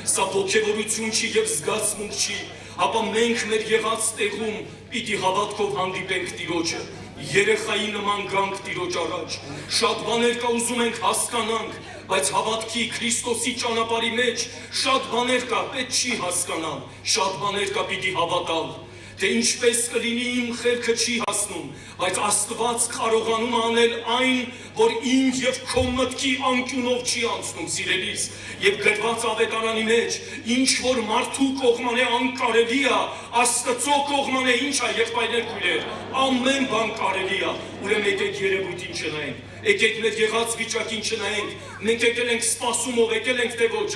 սա ոգևորություն չի և զգացմունք չի, ապա մենք մեր եղած տեղում պիտի հավատքով հանդիպենք Տիրոջը, երեխայի նման գանք Տիրոջ առաջ, շատ բաներ կա ուզում ենք հասկանանք, բայց հավատքի Քրիստոսի ճանապարհի մեջ շատ բաներ կա, պետք չի հասկանալ, շատ բաներ կա պիտի հավատալ, թե ինչպես կլինի իմ խելքը չի հասնում, բայց Աստված կարողանում անել այն, որ իմ և քո մտքի անկյունով չի անցնում, սիրելիս, և գրված ավետարանի մեջ, ինչ որ մարդու կողմանե անկարելի է, Աստծո կողմանե ինչ է, եղբայրներ քույրեր, ամեն բան կարելի է, ուրեմն եկեք երևույթին չնայենք, եկեք մեր եղած վիճակին չնայենք, մենք եկել ենք սպասումով, եկել ենք թե ոչ,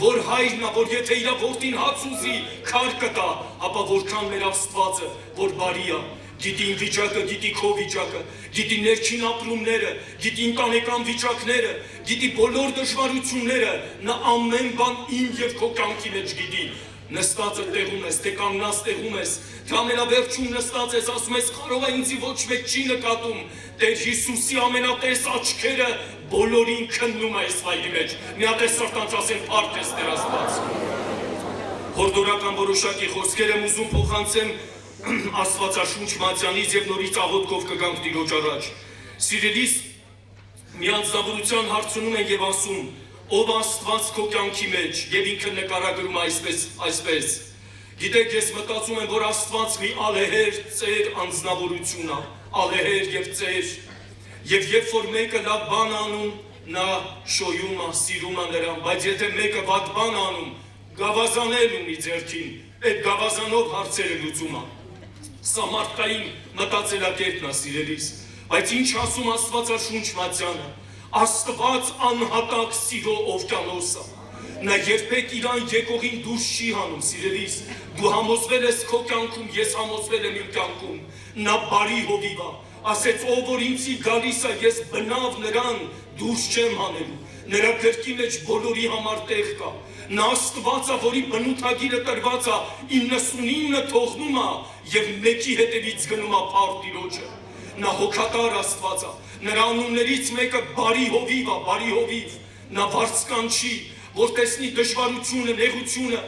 որ հայրն է, որ եթե իր որդին հաց ուզի, քար կտա, ապա որքան մեր Աստվածը, որ բարի է, գիտի իմ վիճակը, գիտի քո վիճակը, գիտի ներքին ապրումները, գիտի ընտանեկան վիճակները, գիտի բոլոր դժվարությունները, նա ամեն բան իմ և քո կյանքի մեջ գիտի, նստածը տեղում ես, թե կանգնած տեղում ես, թե ամենավերջում նստած ես, ասում ես, կարող է ինձի ոչ մեկ չի նկատում, Տեր Հիսուսի ամենատես աչքերը բոլորին քննում է այս վայրի մեջ, մի հատ է սրտանց ասեն փառք ես Տեր Աստված։ Հորդորական որոշակի խոսքեր եմ ուզում փոխանցեմ Աստվածաշունչ Մատյանից և նորից աղոթքով կգանք Տիրոջ առաջ։ Սիրելիս, մի անձնավորության հարցնում են և ասում, ով Աստված քո կյանքի մեջ, և ինքը նկարագրում այսպես։ Գիտեք, ես մտածում եմ, որ Աստված մի ալեհեր ծեր անձնավորություն է, ալեհեր և ծեր, և երբ որ մեկը լավ բան անում, նա շոյում է, սիրում է նրան, բայց եթե մեկը վատ բան անում, գավազանել ունի ձեռքին, այդ գավազանով հարցերը լուծում է։ Սա մարդկային մտածելակերպն է, սիրելիս, բայց ինչ ասում Աստվածաշունչ Մատյանը, Աստված անհատակ սիրո օվկիանոս է, նա երբեք իրան եկողին դուրս չի հանում, սիրելիս, դու համոզվել ես քո կյանքում, ես համոզվել եմ իմ կյանքում, նա բարի հովիվ է, ասեց ով որ ինձի գալիս է, ես բնավ նրան դուրս չեմ հանելու, նրա գրքի մեջ բոլորի համար տեղ կա, նա Աստված է, որի բնութագիրը տրված է, 99 թողնում է և մեկի հետևից գնում է փառ Տիրոջը, նա հոգատար Աստված է, նրա անուններից մեկը բարի հովիվ է, բարի հովիվ, նա վարձկան չի, որ տեսնի դժվարությունը, նեղությունը,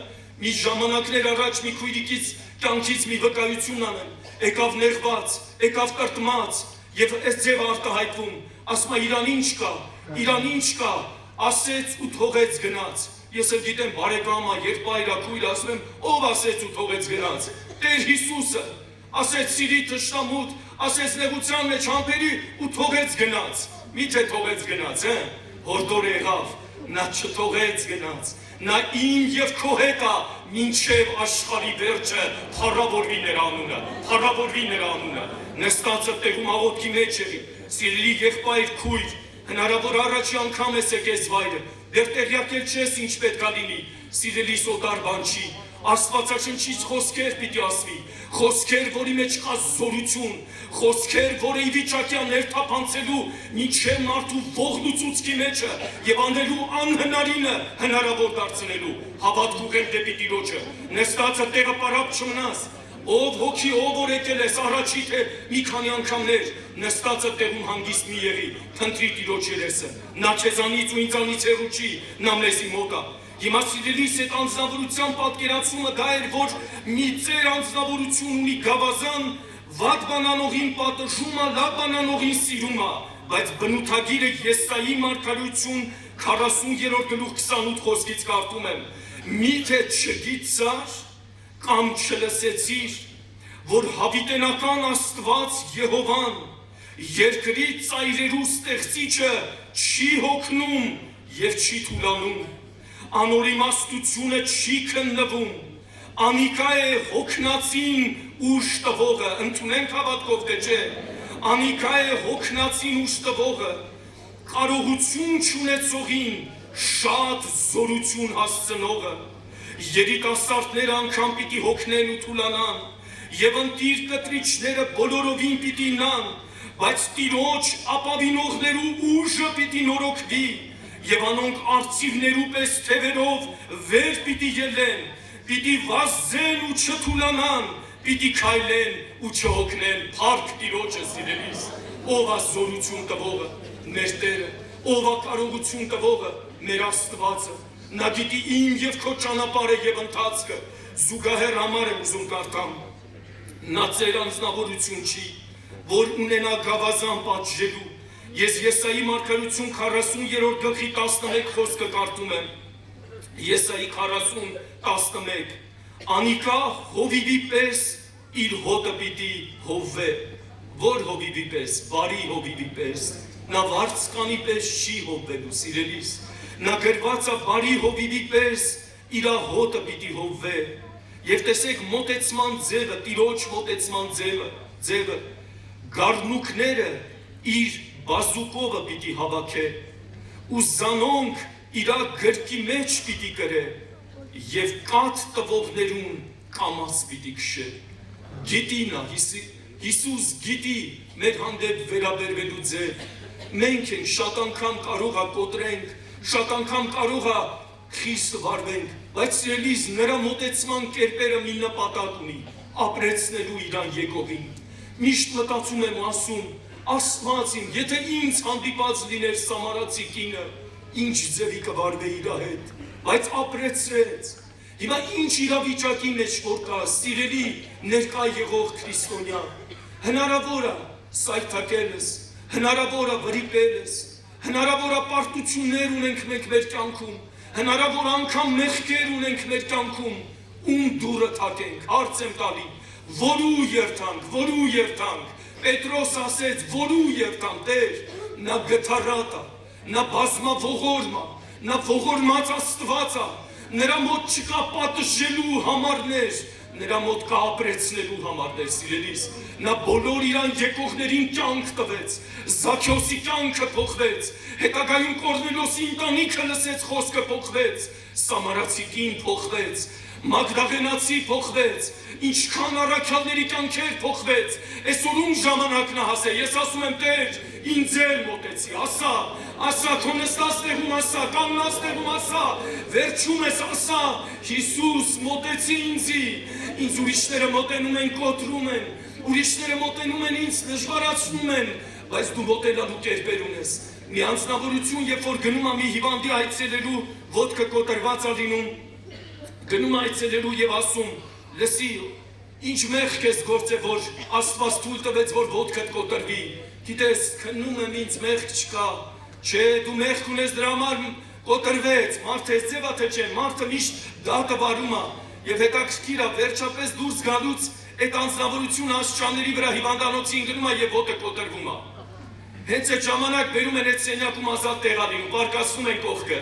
մի ժամանակներ առաջ մի քույրիկից կյանքից մի վկայություն անեմ, եկավ նեղված, եկավ տրտմած և այս ձև արտահայտվում, ասում է իրան ինչ կա, ասեց ու թողեց գնաց, ես էլ գիտեմ բարեկամ է, եղբայր է, քույր, ասում եմ, ով ասեց ու թողեց գնաց, Տեր Հիսուսը, ասեց սիրի թշնամուդ, ասեց նեղության մեջ համբերի ու թողեց գնաց, միթե թողեց գնաց, հորդոր եղավ, նա չթողեց գնաց, նա իմ և քո հետ է, մինչև աշխարհի վերջը, փառավորվի նրա անունը, փառավորվի նրա անունը, նստածը տեղում աղոթքի մեջ եղի, սիրելի եղբայր քույր, հնարավոր առաջի անգամ ես եկես վայրը, դեռ տեղյակ էլ չես ինչ պետք է լինի, սիրելիս օտար բան չի, Աստվածաշնչից խոսքեր պիտի ասվի, խոսքեր, որի մեջ կա զորություն, խոսքեր, որը ի վիճակի է ներթափանցելու մինչև մարդու ողնուծուցքի մեջը և անելու անհնարինը հնարավոր դարձնելու, հավատք ուղղել դեպի Տիրոջը, նստածը տեղը պարապ չմնաս, ով հոգի, ով որ եկել ես առաջի թե մի քանի անգամներ, նստածը տեղում հանգիստ մի եղի, փնտրի Տիրոջ երեսը, նա քեզանից ու ինձանից հեռու չի, նա մեզի մոտ է։ Հիմա սիրելիս այդ անձնավորության պատկերացումը դա էր, որ մի ծեր անձնավորություն ունի գավազան, վատ բանանողին պատժում է, լավ բանանողին սիրում է, բայց բնութագիրը Եսայի մարգարեություն 40-րդ գլուխ 28 խոսքից կարդում եմ, միթե չգիտցար կամ չլսեցիր, որ հավիտենական Աստված Եհովան, երկրի ծայրերու ստեղծիչը չի հոգնում և չի թուլանում, անորիմաստությունը չի քննվում, անիկա է հոգնածին ուժ տվողը, ընդունենք հավատքով թե չէ, անիկա է հոգնածին ուժ տվողը, կարողություն չունեցողին շատ զորություն հասցնողը, երիտասարդները անգամ պիտի հոգնեն ու թուլանան, և ընտիր կտրիչները բոլորովին պիտի նան, բայց Տիրոջ ապավինողներու ուժը պիտի նորոգվի, և անոնք արծիվներու պես թևերով վեր պիտի ելեն, պիտի վազեն ու չթուլանան, պիտի քայլեն ու չհոգնեն, փառք Տիրոջը սիրելիս, ով է զորություն տվողը, մեր Տերը, ով է կարողություն տվողը, մեր Աստվածը, նա գիտի իմ և քո ճանապարհը և ընթացքը, զուգահեռ համար եմ ուզում կարդամ, նա ձեր անձնավորություն չի, որ ունենա գավազան պատժելու, ես Եսայի մարգարություն 40-րդ գլխի 11 խոսքը կարդում եմ, Եսայի 40:11, անիկա հովիվի պես իր հոտը պիտի հովվե, որ հովիվի պես, բարի հովիվի պես, նա վարձկանի պես չի հովվելու, սիրելիս, նա գրված է բարի հովիվի պես իրա հոտը պիտի հովվե, և տեսեք մոտեցման ձևը, տիրոջ մոտեցման ձևը, գառնուկները իր բազուկովը պիտի հավաքե, ու զանոնք իրա գրկի մեջ պիտի կրե, և կաթ տվողներուն կամաց պիտի քշե, գիտի նա, Հիսուս գիտի մեր հանդեպ վերաբերվելու ձև, մենք ենք շատ անգամ կարող է կոտրենք, շատ անգամ կարող է խիստ վարվենք, բայց սիրելիս նրա մոտեցման կերպերը մի նպատակ ունի, ապրեցնելու իրան եկողին, միշտ մտածում եմ ասում, Աստված իմ, եթե ինձ հանդիպած լիներ Սամարացի կինը, ինչ ձևի կվարվե իրա հետ, բայց ապրեցրեց, հիմա ինչ իրավիճակի մեջ որ կա, սիրելի ներկա եղող քրիստոնյա, հնարավոր է սայթակելս, հնարավոր է վրիպելս, հնարավոր է պարտություններ ունենք մենք մեր կյանքում, հնարավոր անգամ մեղքեր ունենք մեր կյանքում, ում դուրը թակենք, հարց եմ տալի, որու երթանք, Պետրոս ասեց, որու երթանք, Տեր, նա գթառատ է, նա բազմավողորմ է, նա ողորմած Աստված է, նրա մոտ չկա պատժելու համարներ, նրա մոտ կա ապրեցնելու համարներ, սիրելիս, նա բոլոր իրան եկողներին կյանք տվեց, Զաքեոսի կյանքը փոխվեց, հետագայում Կորնելիոսի ընտանիքը լսեց խոսքը փոխվեց, Սամարացի կին փոխվեց, Մագդաղենացի փոխվեց, ինչքան առաքյալների կյանքեր փոխվեց, այսօր ում ժամանակն է հասել, ես ասում եմ Տեր, ինձ էլ մոտեցի, ասա, քո նստած տեղում ասա, կանգնած տեղում ասա, վերջում ես ասա, Հիսուս մոտեցի ինձ ուրիշները մոտենում են, կոտրում են, ուրիշները մոտենում են ինձ, դժվարացնում են, բայց դու մոտենալու կերպեր ունես, մի անձնավորություն, երբ որ գնում է մի հիվանդի այցելելու, ոտքը կոտրված է լինում, գնում այցելելու և ասում, լսի, ինչ մեղք ես գործել, որ Աստված թույլ տվեց, որ ոտքդ կոտրվի, գիտես, քննում եմ ինձ մեղք չկա, չէ, դու մեղք ունես դրա համար կոտրվեց, մարդը ես ձևա թե չէ, մարդը միշտ դատը վարում է, և հետաքրքիր է, վերջապես դուրս գալուց այդ անձնավորությունը աստիճանների վրա հիվանդանոցին գնում է և ոտը կոտրվում է, հենց այդ ժամանակ բերում են այդ սենյակում ազատ տեղ ալին, պարկասվում են կողքը,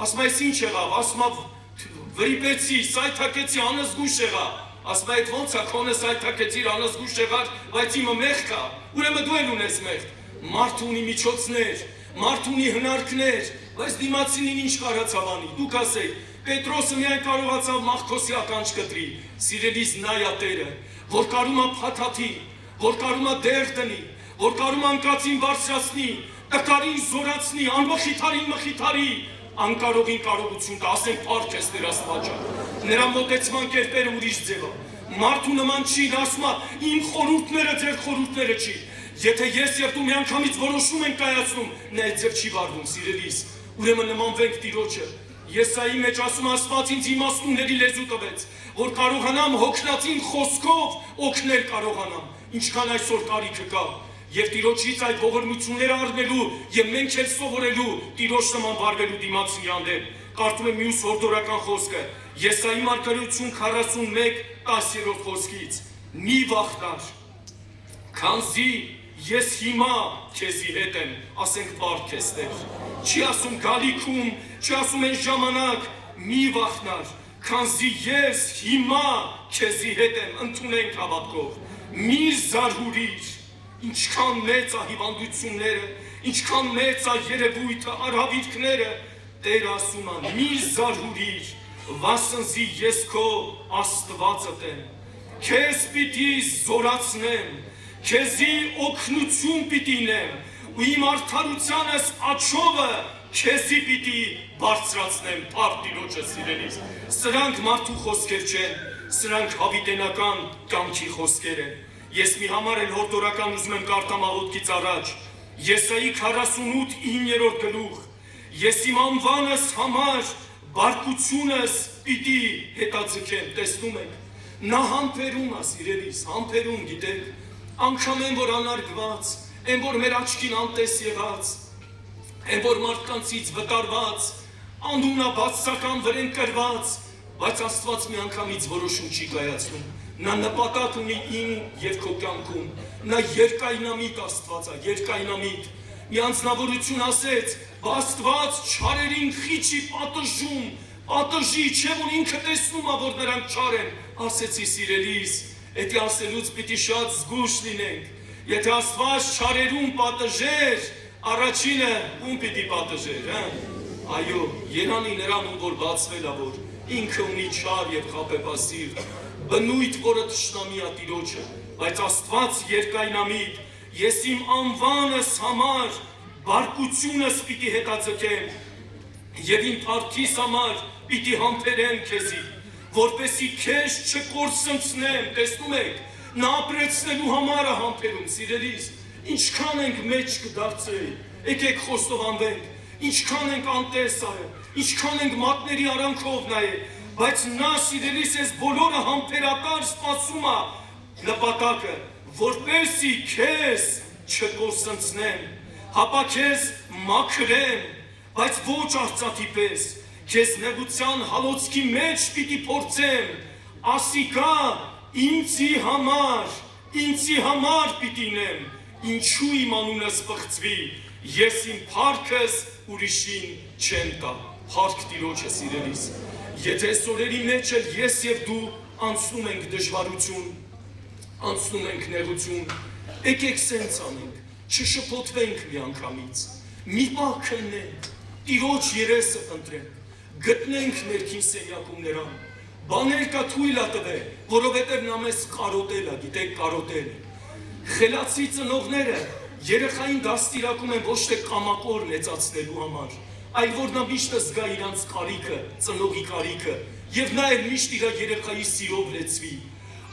ասում այս ինչ եղավ, ասում վրիպեցի, սայթակեցի, անզգույշ եղա, ասում այդ ոնց է քոնը սայթակեցիր, անզգույշ եղար, բայց իմը մեղք է, ուրեմն դու էլ ունես մեղք, մարդ ունի միջոցներ, մարդ ունի հնարքներ, բայց դիմացինին ինչ կարացավ անի, դուք ասեք, Պետրոսը միայն կարողացավ Մաղքոսի ականջ կտրի, սիրելիս նայա Տերը, որ կարում է փաթաթի, որ կարում է դեղ տնի, որ կարում է անկացին բարձրացնի, տկարին զորացնի, անմխիթարին մխիթարի, անկարողին կարողություն տա, ասենք փառք ես Տեր Աստվածը, նրա մոտեցման կերպերը ուրիշ ձև է, մարդու նման չի, նա ասում է, իմ խորհուրդները ձեր խորհուրդները չի, եթե ես և դու միանգամից որոշում ենք կայացնում, նա այդ ձև չի վարվում, սիրելիս, ուրեմն նմանվենք Տիրոջը, Եսայի մեջ ասում Աստված ինձ իմաստունների լեզու տվեց, որ կարողանամ հոգնածին խոսքով օգնել կարողանամ, ինչքան այսօր կարիքը կա, և Տիրոջից այդ ողորմությունները առնելու և մենք էլ սովորելու Տիրոջ նման վարվելու դիմացինի հանդեպ, կարդում եմ մյուս հորդորական խոսքը, Եսայի մարգարություն 41:10 խոսքից, մի վախտար, քանզի ես հիմա քեզի հետ եմ, ասենք պարկ ես Տեր, չի ասում գալիքում, չի ասում են ժամանակ, մի վախտար, քանզի ես հիմա քեզի հետ եմ, ընդունենք հավատքով, մի զարհուրիր, ինչքան մեծ է հիվանդությունները, ինչքան մեծ է երևույթը, արհավիրքները, Տեր ասում է, մի զարհուրիր, վասնզի ես քո Աստվածդ եմ, քեզ պիտի զորացնեմ, քեզի օգնություն պիտի նեմ, ու իմ արդարությանս աչովը քեզի պիտի բարձրացնեմ, փառք Տիրոջը սիրելիս, սրանք մարդու խոսքեր չեն, սրանք հավիտենական կյանքի խոսքեր են, ես մի համար էլ հորդորական ուզում եմ կարդամ աղոթքից առաջ, Եսայի 48:9 գլուխ, ես իմ անվանս համար բարկությունս պիտի հետաձգեմ, տեսնում եք, նա համբերում է, սիրելիս, համբերում, գիտեք, անգամ են, որ անարգված, են, որ մեր աչքին անտես եղած, են, որ մարդկանցից վտարված, անունաբացական վրեն կրված, բայց Աստված մի անգամից որոշում չի կայացնում, նա նպատակ ունի իմ և քո կյանքում, նա երկայնամիտ Աստված է, երկայնամիտ, մի անձնավորություն ասեց, Աստված չարերին խիչի պատժում, պատժի, չէ որ ինքը տեսնում է, որ նրանք չար են, ասեցի սիրելիս, եթե ասելուց պիտի շատ զգուշ լինենք, եթե Աստված չարերում պատժեր, առաջինը ում պիտի պատժեր, այո, երանի նրան ում որ բացվել է, որ ինքը ունի չար և խաբեբասիր, բնույթ, որը թշնամի է Տիրոջը, բայց Աստված երկայնամիտ, ես իմ անվանս համար բարկությունս պիտի հետաձգեմ և իմ փառքիս համար պիտի համբերեմ քեզի, որպեսզի քեզ չկորսնցնեմ, տեսնում եք, նա ապրեցնելու համար է համբերում, սիրելիս, ինչքան ենք մեջ կդարձել, եկեք խոստովանվենք, ինչքան ենք անտես արել, ինչքան ենք մատների արանքով նայել, բայց նա սիրելիս ես բոլորը համբերատար սպասում է նպատակը, որպեսզի քեզ չկորսնցնեմ, հապա քեզ մաքրեմ, բայց ոչ արծաթի պես, քեզ նեղության հալոցքի մեջ պիտի փորձեմ, ասիկա ինձի համար պիտի նեմ, ինչու իմ անունս պղծվի, ես իմ փառքս ուրիշին չեմ տա, փառք Տիրոջը սիրելիս, եթե սորերի մեջ էլ ես և դու անցնում ենք դժվարություն, անցնում ենք նեղություն, եկեք սենց անենք, չշփոթվենք մի անգամից, մի պահ քննենք, Տիրոջ երեսը ընտրենք, գտնենք ներքին սենյակում նրան, բաներ կա թույլ ա տվել, որովհետև նա մեզ կարոտել ա, գիտեք կարոտել, խելացի ծնողները երեխային դաստիարակում են ոչ թե կամակոր մեծացնելու համար, այլ որ նա միշտ զգա իրանց կարիքը, ծնողի կարիքը, և նա էլ միշտ իր երեխայի սիրով լեցվի,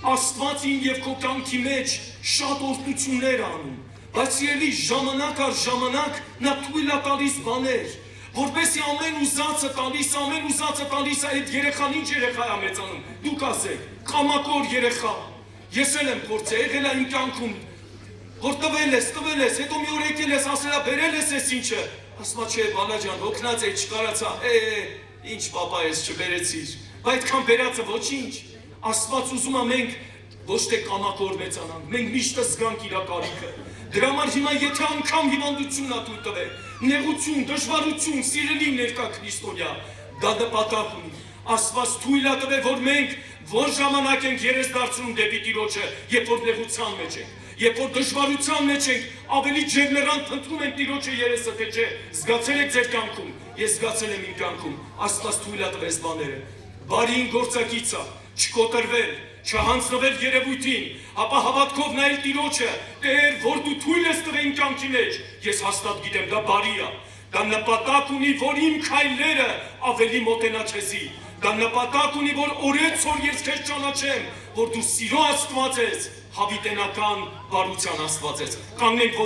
Աստված իմ և քո կյանքի մեջ շատ օրհնություններ անում, բայց ելի ժամանակ առ ժամանակ նա թույլ ա տալիս բաներ, որպեսզի ամեն ուզածը տալիս է, այդ երեխան ինչ երեխա է մեծանում, դուք ասեք, կամակոր երեխա, ես էլ եմ փորձել, եղել է իմ կյանքում, որ տվել ես, հետո մի օր եկել ես, ասել է բերել ես ես ինչը, ասма չէ բալա ջան, հոգնած է, չկարացա, ինչ պապա ես չբերեցիր, բայց այդքան բերածը ոչինչ, Աստված ուզում է մենք ոչ թե կամակոր մեծանանք, մենք միշտ զգանք իր կարիքը, դրա համար հիմա եթե անգամ հիվանդությունն ա թույլ տվել, նեղություն, դժվարություն, սիրելի ներկա քրիստոնյա, դա նպատակ ունի, Աստված թույլ ա տվել, որ մենք որ ժամանակ ենք երես դարձնում դեպի Տիրոջը, երբ որ նեղության մեջ ենք, երբ որ դժվարության մեջ ենք, ավելի ջերմեռան փնտրում ենք Տիրոջը երեսը, թե չէ, զգացել եք ձեր կյանքում, ես զգացել եմ իմ կյանքում, Աստված թույլ ա տվել բաները, բարին գործակիցը, չկոտրվել, չհանձնվել երևույթին, ապա հավատքով նայել Տիրոջը, Տեր, որ դու թույլ ես տվել իմ կյանքի մեջ, ես հաստատ գիտեմ, դա բարի է, դա նպատակ ունի, որ իմ քայլերը ավելի մոտենա քեզի, դա նպատակ ունի, որ օրեցօր ես քեզ ճանաչեմ, որ դու սիրո Աստված ես, հավիտենական բարության Աստված ես, կանգնենք